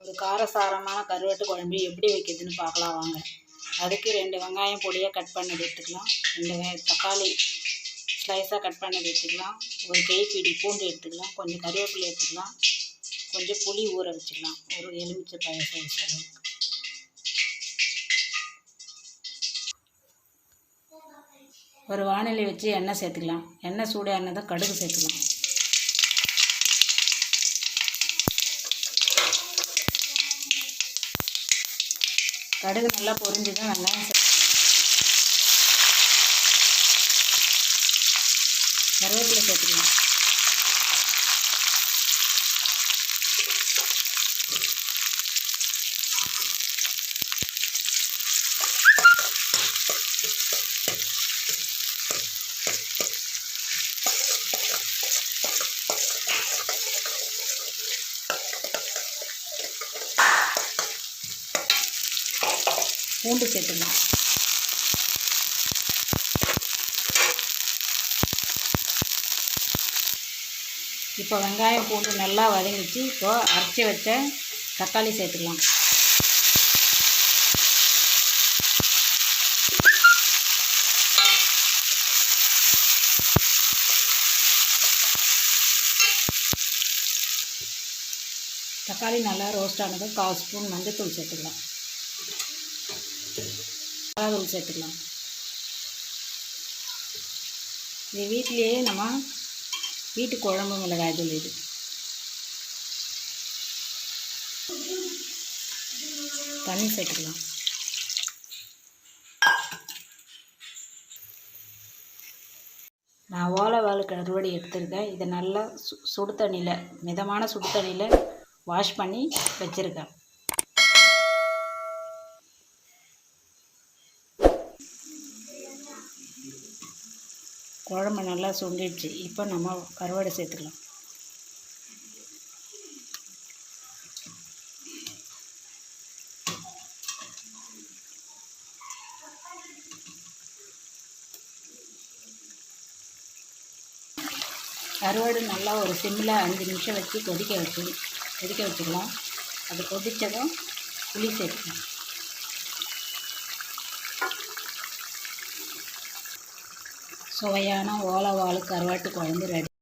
ஒரு காரசாரமான கருவாட்டு குழம்பு எப்படி வைக்கிறதுன்னு பார்க்கலாம் வாங்க. அதுக்கு 2 வெங்காயம் பொடியாக கட் பண்ணது எடுத்துக்கலாம், 2 தக்காளி ஸ்லைஸாக கட் பண்ணது எடுத்துக்கலாம், ஒரு கைப்பிடி பூண்டு எடுத்துக்கலாம், கொஞ்சம் கருவேப்பிலை எடுத்துக்கலாம், கொஞ்சம் புளி ஊற வச்சுக்கலாம், ஒரு எலுமிச்சை பழ சைஸ் அளவுக்கு. ஒரு வானிலை வச்சு எண்ணெய் சேர்த்துக்கலாம். எண்ணெய் சூடானதும் கடுகு சேர்த்துக்கலாம். கடுகு நல்லா பொரிஞ்சுதான் வெங்காயம் கருவேப்பிலை சேர்த்துக்கலாம். பூண்டு சேர்த்துக்கலாம். இப்போ வெங்காயம் பூண்டு நல்லா வதங்கிச்சு. இப்போ அரைச்சி வச்ச தக்காளி சேர்த்துக்கலாம். தக்காளி நல்லா ரோஸ்ட் ஆனதும் 1/4 ஸ்பூன் மஞ்சள்தூள் சேர்த்துக்கலாம். மிளகாத்தூள் சேர்த்துக்கலாம். இது வீட்டிலேயே நம்ம வீட்டு குழம்பு மிளகாய் தூள். இது தண்ணி சேர்த்துக்கலாம். நான் ஓலைவால் கருவாடு எடுத்துருக்கேன். இதை நல்லா சுடு தண்ணியில், மிதமான சுடு தண்ணியில் வாஷ் பண்ணி வச்சுருக்கேன். குழம்பு நல்லா சுண்டிடுச்சு. இப்போ நம்ம கருவாடை சேர்த்துக்கலாம். கருவாடு நல்லா ஒரு சிம்மில் 5 நிமிஷம் வச்சு கொதிக்க வச்சுக்கலாம். அது கொதித்ததும் புளி சேர்த்துக்கலாம். சுவையான ஓலைவால் கருவாட்டு குழம்பு ரெடி.